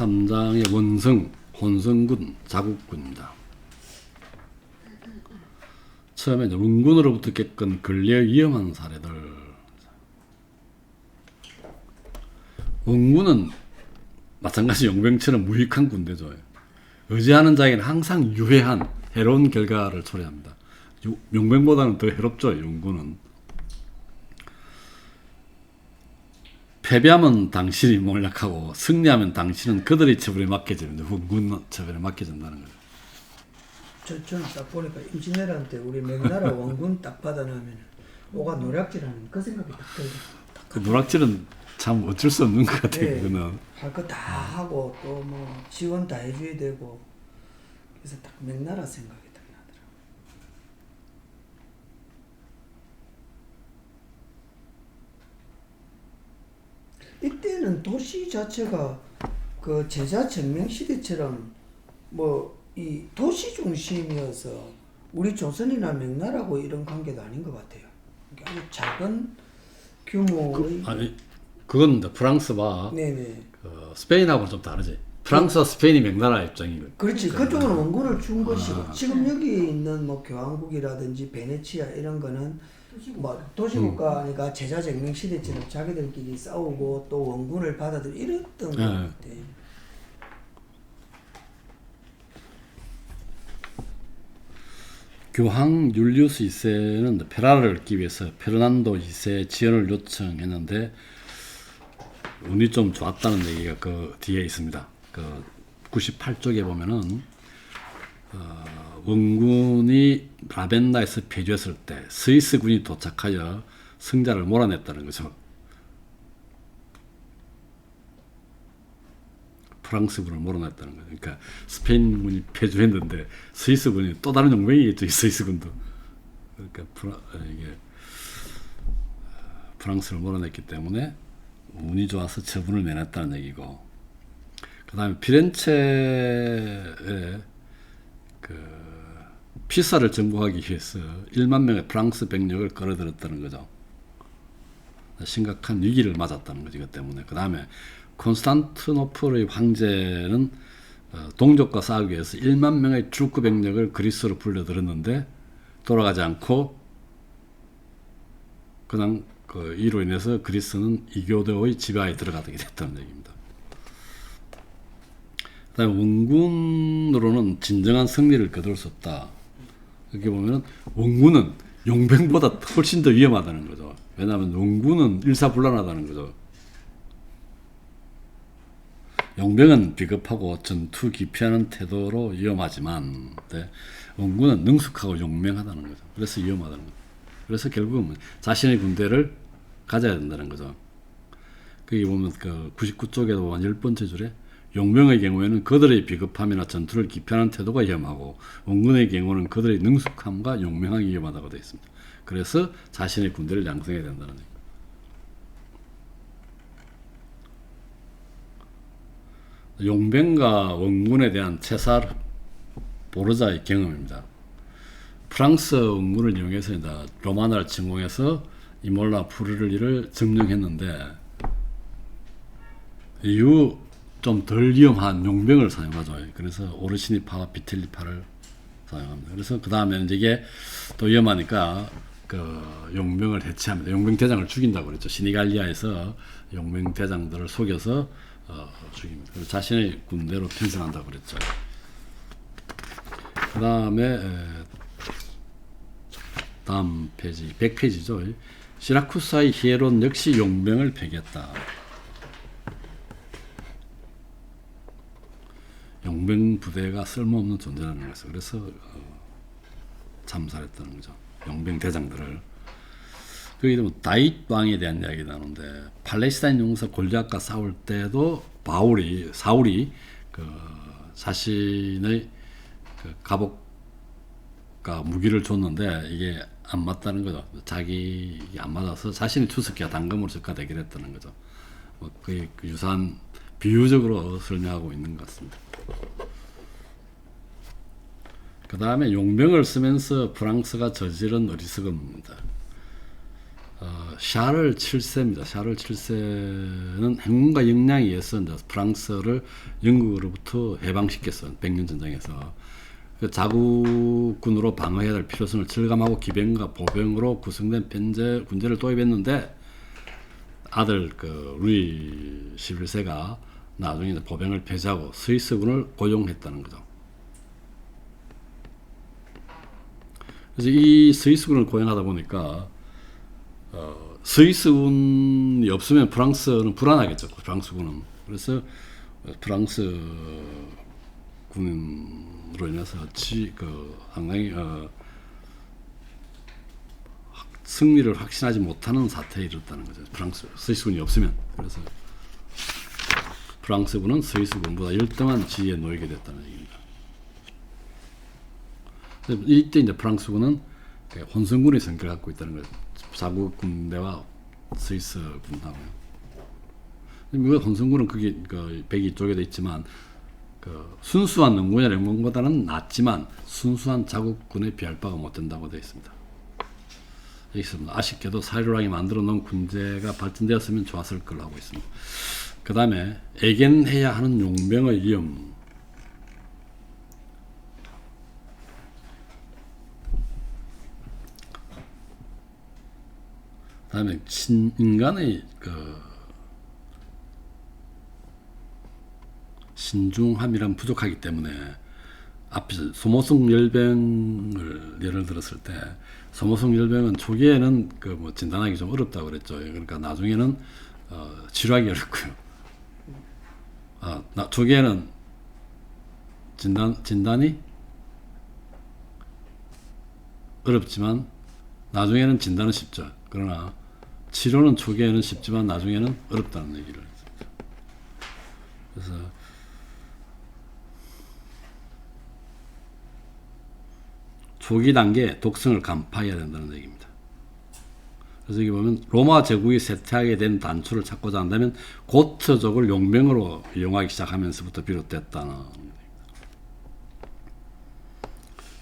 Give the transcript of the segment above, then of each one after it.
3장의 원성, 혼성군, 자국군입니다. 처음에 원군으로부터 겪은 근래 위험한 사례들. 원군은 마찬가지 용병처럼 무익한 군대죠. 의지하는 자에게는 항상 유해한 해로운 결과를 초래합니다. 용병보다는 더 해롭죠. 원군은. 패배하면 당신이 몰락하고 승리하면 당신은 그들의 처벌에 맡겨집니다. 원군 처벌에 맡겨진다는 거죠. 저는 딱 보니까 임진왜란 때 우리 명나라 원군 딱 받아놓으면 뭐가 노략질하는 그 생각이 딱 들어요. 그 노략질은 참 어쩔 수 없는 것 같아요. 네, 그거는. 할 거 다 하고 또 뭐 지원 다 해줘야 되고 그래서 딱 명나라 생각이 딱 나더라고요. 이때는 도시 자체가 그 제자증명 시대처럼 뭐 이 도시 중심이어서 우리 조선이나 명나라하고 이런 관계도 아닌 것 같아요. 아주 작은 규모의 아니 그건 프랑스와 네네. 스페인하고는 좀 다르지. 프랑스와 스페인이 명나라 입장이고. 그렇지. 그쪽은 원군을 준 것이고 지금 네. 여기 있는 뭐 교황국이라든지 베네치아 이런 거는 뭐 도시국가니까 제자쟁명 시대처럼 자기들끼리 싸우고 또 원군을 받아들이 이랬던 것 같아. 교황 율리우스 2세는 페라를 얻기 위해서 페르난도 2세의 지원을 요청했는데 운이 좀 좋았다는 얘기가 그 뒤에 있습니다. 그 98쪽에 보면은 원군이 라벤나에서 패주했을 때 스위스군이 도착하여 승자를 몰아냈다는 거죠. 프랑스군을 몰아냈다는 거죠. 그러니까 스페인군이 패주했는데 스위스군이 또 다른 용병이겠죠. 스위스군도. 그러니까 이게 프랑스를 몰아냈기 때문에 운이 좋아서 처분을 내놨다는 얘기고, 그 다음에 피렌체에 피사를 정복하기 위해서 1만 명의 프랑스 병력을 끌어들였다는 거죠. 심각한 위기를 맞았다는 거죠. 이것 때문에. 그 다음에 콘스탄티노플의 황제는 동족과 싸우기 위해서 1만 명의 투르크 병력을 그리스로 불려들었는데 돌아가지 않고 그냥 이로 인해서 그리스는 이교도의 지배하에 들어가게 됐다는 얘기입니다. 그다음에 원군으로는 진정한 승리를 거둘 수 없다. 여기 보면은 원군은 용병보다 훨씬 더 위험하다는 거죠. 왜냐하면 원군은 일사불란하다는 거죠. 용병은 비겁하고 전투 기피하는 태도로 위험하지만 원군은 능숙하고 용맹하다는 거죠. 그래서 위험하다는 거죠. 그래서 결국은 자신의 군대를 가져야 된다는 거죠. 거기 보면 그 99쪽에도 보면 10번째 줄에 용병의 경우에는 그들의 비겁함이나 전투를 기피하는 태도가 위험하고 원군의 경우는 그들의 능숙함과 용맹함이 위험하다고 되어 있습니다. 그래서 자신의 군대를 양성해야 된다는 얘기입니다. 용병과 원군에 대한 체살 보르자의 경험입니다. 프랑스 원군을 이용해서 로마나를 침공해서 이몰라 프루리를 점령했는데 이후 좀 덜 위험한 용병을 사용하죠. 그래서 오르시니파와 비텔리파를 사용합니다. 그래서 그 다음에 이게 또 위험하니까 그 용병을 해체합니다. 용병 대장을 죽인다고 그랬죠. 시니갈리아에서 용병 대장들을 속여서 죽입니다. 그래서 자신의 군대로 편성한다고 그랬죠. 그 다음에 다음 페이지 100페이지죠. 시라쿠사의 히에론 역시 용병을 배겼다. 용병 부대가 쓸모없는 존재라는 거죠. 그래서 참살했다는 거죠. 용병 대장들을. 여기 뭐 다윗 왕에 대한 이야기 나오는데 팔레스타인 용사 골리앗과 싸울 때도 사울이 그 자신의 그 갑옷과 무기를 줬는데 이게 안 맞다는 거죠. 자기 안 맞아서 자신이 투석기와 단검으로 적화되게 됐다는 거죠. 뭐 거의 그 유사한 비유적으로 설명하고 있는 것 같습니다. 그 다음에 용병을 쓰면서 프랑스가 저지른 어리석음입니다. 샤를 7세입니다. 샤를 7세는 행운과 역량에 의해서 이제 프랑스를 영국으로부터 해방시켰어요. 백년 전쟁에서. 그 자국군으로 방어해야 할 필요성을 절감하고 기병과 보병으로 구성된 군대를 도입했는데 아들 그 루이 11세가 나중에 이제 보병을 폐지하고 스위스군을 고용했다는 거죠. 그래서 이 스위스군을 고용하다 보니까 스위스군이 없으면 프랑스는 불안하겠죠. 프랑스군은. 그래서 프랑스 군으로 인해서 상당히 승리를 확신하지 못하는 사태에 이르렀다는 거죠. 스위스군이 없으면. 그래서 프랑스군은 스위스군보다 열등한 지위에 놓이게 됐다는 얘기입니다. 이때 이제 프랑스군은 혼성군의 성격을 갖고 있다는 거예요. 자국 군대와 스위스 군하고요. 혼성군은 그게 백이 쪼개져 있지만 순수한 영군이나 영군보다는 낫지만 순수한 자국군에 비할 바가 못 된다고 되어 있습니다. 여기서 아쉽게도 사유랑이 만들어 놓은 군대가 발전되었으면 좋았을 걸 하고 있습니다. 그 다음에 애견해야 하는 용병의 위험. 그 다음에 인간의 신중함이란 부족하기 때문에 앞에 소모성 열병을 예를 들었을 때 소모성 열병은 초기에는 진단하기 좀 어렵다고 그랬죠. 그러니까 나중에는 치료하기 어렵고요. 초기에는 진단이 어렵지만 나중에는 진단은 쉽죠. 그러나 치료는 초기에는 쉽지만 나중에는 어렵다는 얘기를 했습니다. 그래서 초기 단계 독성을 간파해야 된다는 얘기입니다. 그래서 여기 보면 로마 제국이 쇠퇴하게 된 단초를 찾고자 한다면 고트족을 용병으로 이용하기 시작하면서부터 비롯됐다는 얘기입니다.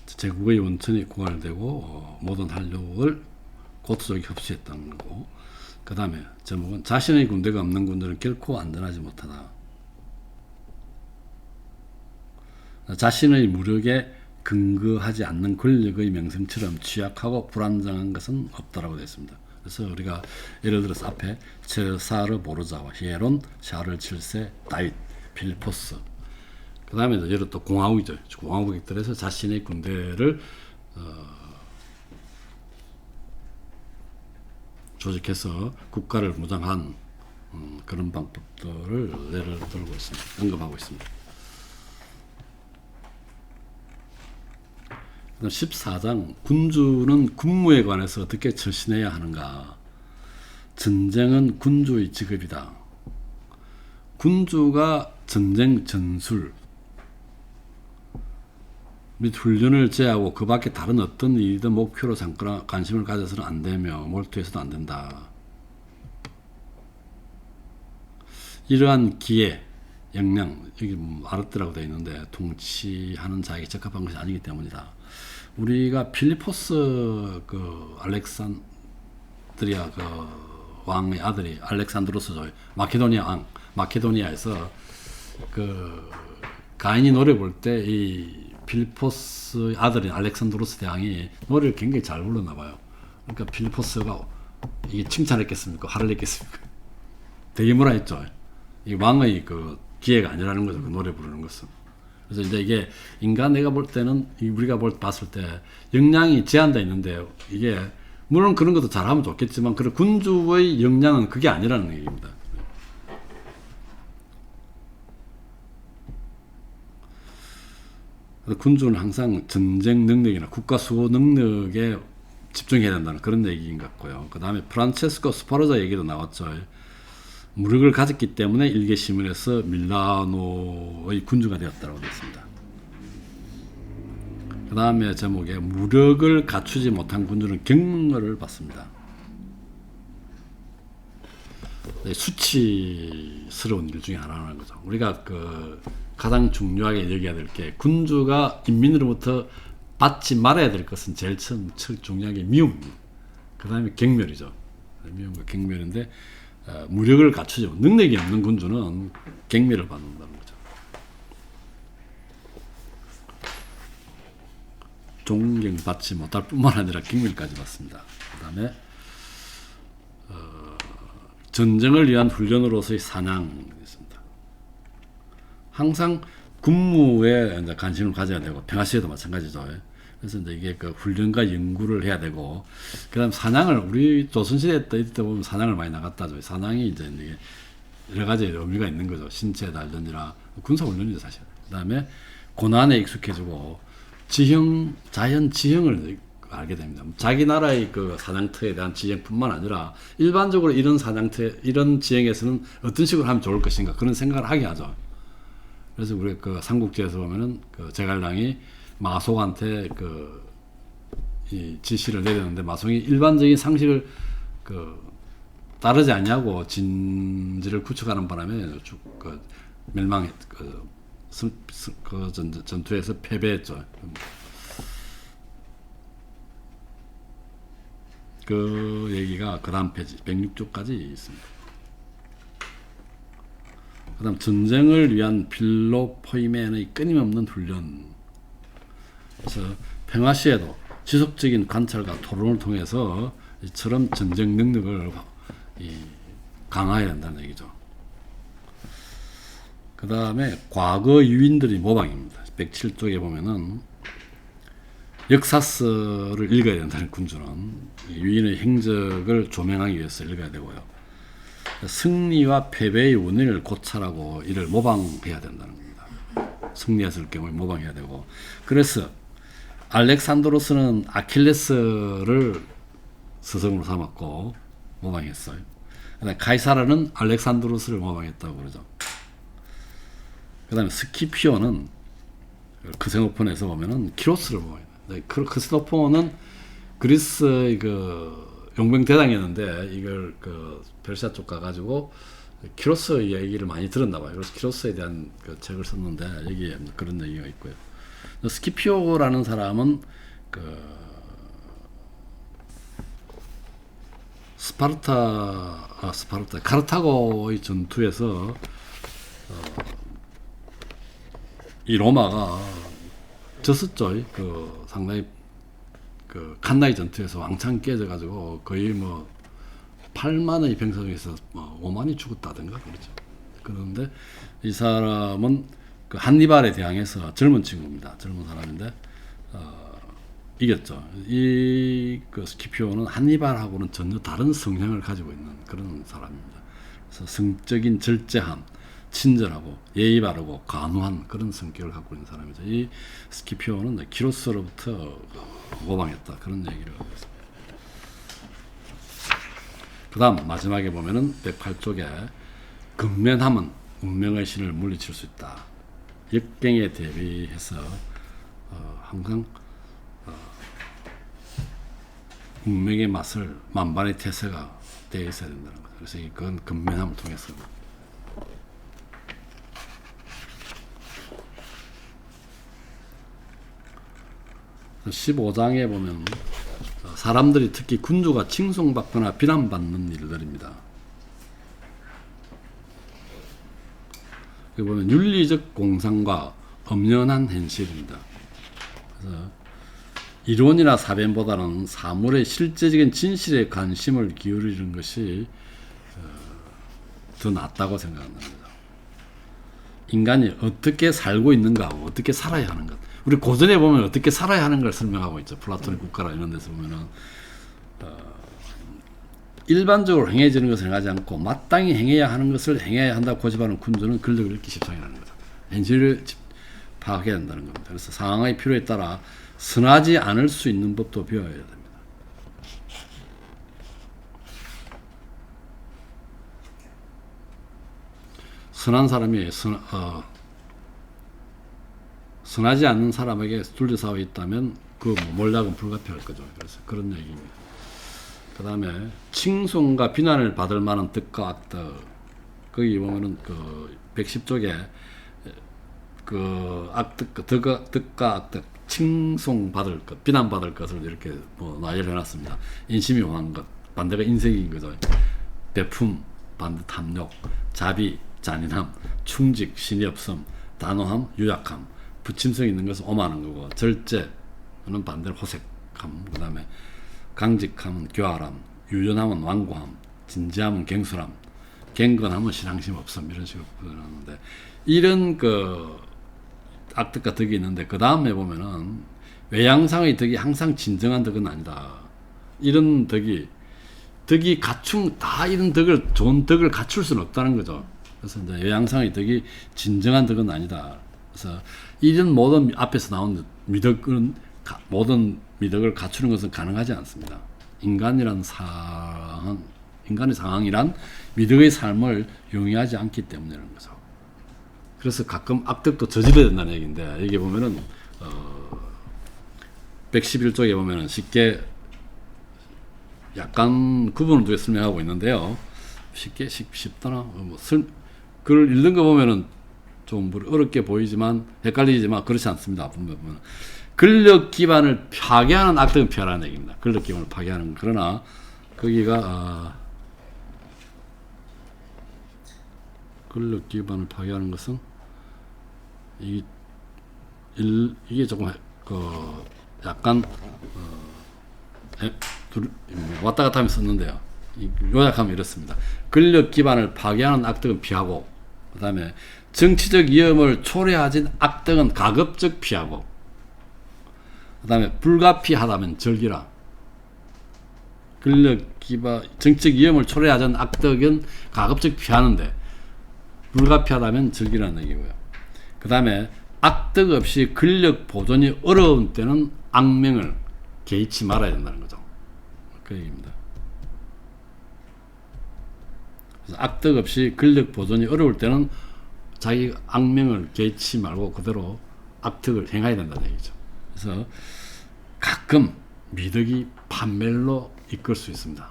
제국의 원천이 고갈되고 모든 한력을 고트족이 흡수했다는 거고, 그 다음에 제목은 자신의 군대가 없는 군대는 결코 안전하지 못하다. 자신의 무력에 근거하지 않는 권력의 명성처럼 취약하고 불안정한 것은 없다라고 되어 있습니다. 그래서 우리가 예를 들어서 앞에 체사르 보르자와 히에론, 샤를 7세, 다윗, 필리포스, 그 다음에 예를 또 공화국이죠. 공화국들에서 자신의 군대를 조직해서 국가를 무장한 그런 방법들을 예를 들고 있습니다. 언급하고 있습니다. 14장 군주는 군무에 관해서 어떻게 처신해야 하는가. 전쟁은 군주의 직업이다. 군주가 전쟁 전술 및 훈련을 제하고 그 밖에 다른 어떤 일이든 목표로 삼거나 관심을 가져서는 안 되며 몰두해서도 안 된다. 이러한 기회, 역량, 여기 아르트라고 되어 있는데 통치하는 자에게 적합한 것이 아니기 때문이다. 우리가 필리포스 알렉산드리아 왕의 아들이 알렉산드로스죠. 마케도니아 왕, 마케도니아에서 가인이 노래 볼 때 이 필리포스의 아들인 알렉산드로스 대왕이 노래를 굉장히 잘 불렀나 봐요. 그러니까 필리포스가 이게 칭찬했겠습니까? 화를 냈겠습니까? 되게 뭐라 했죠. 이 왕의 기회가 아니라는 거죠. 그 노래 부르는 것은. 그래서 이제 이게 내가 볼 때는 우리가 봤을 때 역량이 제한되어 있는데 이게 물론 그런 것도 잘하면 좋겠지만 그런 군주의 역량은 그게 아니라는 얘기입니다. 군주는 항상 전쟁 능력이나 국가 수호 능력에 집중해야 된다는 그런 얘기인 것 같고요. 그 다음에 프란체스코 스파르자 얘기도 나왔죠. 무력을 가졌기 때문에 일개 시민에서 밀라노의 군주가 되었다고 되었습니다. 그 다음에 제목에 무력을 갖추지 못한 군주는 경멸을 받습니다. 수치스러운 일 중에 하나라는 거죠. 우리가 가장 중요하게 여겨야 될 게 군주가 인민으로부터 받지 말아야 될 것은 제일 중요한 게 미움입니다. 그 다음에 경멸이죠. 미움과 경멸인데 무력을 갖추죠. 능력이 없는 군주는 경멸을 받는다는 거죠. 존경받지 못할 뿐만 아니라 경멸까지 받습니다. 그 다음에 전쟁을 위한 훈련으로서의 사냥이 있습니다. 항상 군무에 이제 관심을 가져야 되고 평화시에도 마찬가지죠. 그래서 이제 이게 그 훈련과 연구를 해야 되고, 그다음 사냥을 우리 조선시대 때 이때 보면 사냥을 많이 나갔다죠. 사냥이 이제 여러 가지 의미가 있는 거죠. 신체 단련이나 군사 훈련이죠 사실. 그다음에 고난에 익숙해지고 자연 지형을 알게 됩니다. 자기 나라의 그 사냥터에 대한 지형뿐만 아니라 일반적으로 이런 이런 지형에서는 어떤 식으로 하면 좋을 것인가 그런 생각을 하게 하죠. 그래서 우리 그 삼국지에서 보면은 그 제갈량이 마송한테 이 지시를 내렸는데 마송이 일반적인 상식을 따르지 않냐고 진지를 구축하는 바람에 전투에서 패배했죠. 그 얘기가 그 다음 페이지 106조까지 있습니다. 그 다음 전쟁을 위한 필로포이멘의 끊임없는 훈련. 그래서 평화 시에도 지속적인 관찰과 토론을 통해서 이처럼 전쟁 능력을 강화해야 한다는 얘기죠. 그 다음에 과거 유인들의 모방입니다. 107쪽에 보면은 역사서를 읽어야 된다는 군주는 유인의 행적을 조명하기 위해서 읽어야 되고요. 승리와 패배의 원인을 고찰하고 이를 모방해야 된다는 겁니다. 승리했을 경우에 모방해야 되고, 그래서 알렉산드로스는 아킬레스를 스승으로 삼았고 모방했어요. 그다음에 카이사르는 알렉산드로스를 모방했다고 그러죠. 그다음에 스키피오는 크세노폰에서 보면은 키로스를 모방했다. 크세노폰은 그리스의 용병 대장이었는데 이걸 페르시아 쪽 가가지고 키로스 얘기를 많이 들었나 봐요. 그래서 키로스에 대한 책을 썼는데 여기에 그런 얘기가 있고요. 스키피오라는 사람은 카르타고의 전투에서 이 로마가 졌었죠. 상당히 칸나이 전투에서 왕창 깨져가지고 거의 8만의 병사 중에서 5만이 죽었다든가 그렇죠. 그런데 이 사람은 한니발에 대항해서 젊은 친구입니다. 젊은 사람인데 이겼죠. 스키피오는 한니발하고는 전혀 다른 성향을 가지고 있는 그런 사람입니다. 그래서 성적인 절제함, 친절하고 예의 바르고 간호한 그런 성격을 갖고 있는 사람이죠. 이 스키피오는 키로스로부터 모방했다 그런 얘기를 하고 있습니다. 그 다음 마지막에 보면은 108쪽에 근면함은 운명의 신을 물리칠 수 있다. 역경에 대비해서 항상 운명의 맛을 만반의 태세가 되어 있어야 된다는 거죠. 그래서 이건 근면함을 통해서. 15장에 보면 사람들이 특히 군주가 칭송받거나 비난받는 일들입니다. 여기 보면 윤리적 공상과 엄연한 현실입니다. 그래서 이론이나 사변보다는 사물의 실제적인 진실에 관심을 기울이는 것이 더 낫다고 생각합니다. 인간이 어떻게 살고 있는가, 어떻게 살아야 하는 것. 우리 고전에 보면 어떻게 살아야 하는 걸 설명하고 있죠. 플라톤의 국가라 이런 데서 보면은 일반적으로 행해지는 것을 행하지 않고 마땅히 행해야 하는 것을 행해야 한다고 고집하는 군주는 권력을 잃기 십상이라는 거죠. 현실을 파악해야 한다는 겁니다. 그래서 상황의 필요에 따라 선하지 않을 수 있는 법도 배워야 됩니다. 선한 사람이 선하지 않는 사람에게 둘러싸여 있다면 그 몰락은 불가피할 거죠. 그래서 그런 얘기입니다. 그 다음에 칭송과 비난을 받을 만한 덕과 악덕, 거기 보면은 110쪽에 덕과 악덕 칭송받을 것, 비난받을 것을 이렇게 나열해 놨습니다. 인심이 원한 것, 반대가 인색인 거죠. 배품, 반대 탐욕, 자비, 잔인함, 충직, 신이 없음, 단호함, 유약함, 부침성 있는 것은 오만한 거고, 절제는 반대로 호색함, 그 다음에 강직함은 교활함, 유연함은 완고함, 진지함은 갱술함, 갱건함은 신앙심 없음, 이런 식으로 표현하는데, 이런 그 악덕과 덕이 있는데, 그 다음에 보면은 외양상의 덕이 항상 진정한 덕은 아니다. 이런 덕이 갖춘, 다 이런 덕을, 좋은 덕을 갖출 수는 없다는 거죠. 그래서 이제 외양상의 덕이 진정한 덕은 아니다. 그래서 이런 모든 앞에서 나온 미덕은, 모든 미덕을 갖추는 것은 가능하지 않습니다. 인간의 상황이란 미덕의 삶을 용이하지 않기 때문이라는 거죠. 그래서 가끔 악덕도 저질러야 된다는 얘기인데, 여기 보면은 111쪽에 보면은 쉽게 약간 구분을 두고 설명하고 있는데요. 쉽다나? 글을 읽는 거 보면은 좀 어렵게 보이지만, 헷갈리지만 그렇지 않습니다. 보면 근력 기반을 파괴하는 악덕은 피하라는 얘기입니다. 근력 기반을 파괴하는. 그러나 거기가 근력 기반을 파괴하는 것은 이게 조금 약간 왔다 갔다 하면서 썼는데요. 요약하면 이렇습니다. 근력 기반을 파괴하는 악덕은 피하고, 그 다음에 정치적 위험을 초래하진 악덕은 가급적 피하고, 그 다음에 불가피하다면 즐기라. 근력 기반, 정치적 위험을 초래하진 악덕은 가급적 피하는데, 불가피하다면 즐기라는 얘기고요. 그 다음에 악덕 없이 근력 보존이 어려운 때는 악명을 개의치 말아야 된다는 거죠. 그 얘기입니다. 그래서 악덕 없이 근력 보존이 어려울 때는 자기 악명을 개의치 말고 그대로 악덕을 행해야 된다는 얘기죠. 그래서 가끔 미덕이 판멸로 이끌 수 있습니다.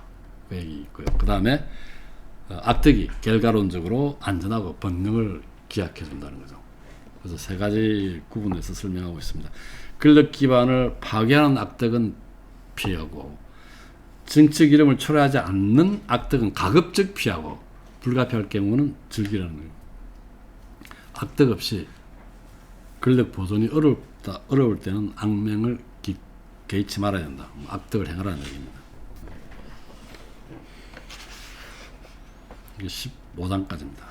그 얘기 있고요. 그 다음에 악덕이 결과론적으로 안전하고 본능을 기약해 준다는 거죠. 그래서 세 가지 구분해서 설명하고 있습니다. 근력 기반을 파괴하는 악덕은 피하고, 정치적 이름을 초래하지 않는 악덕은 가급적 피하고, 불가피할 경우는 즐기라는 거예요. 악덕 없이 근력 보존이 어려울 때는 악명을 개의치 말아야 된다. 악덕을 행하라는 얘기입니다. 이게 15장까지입니다.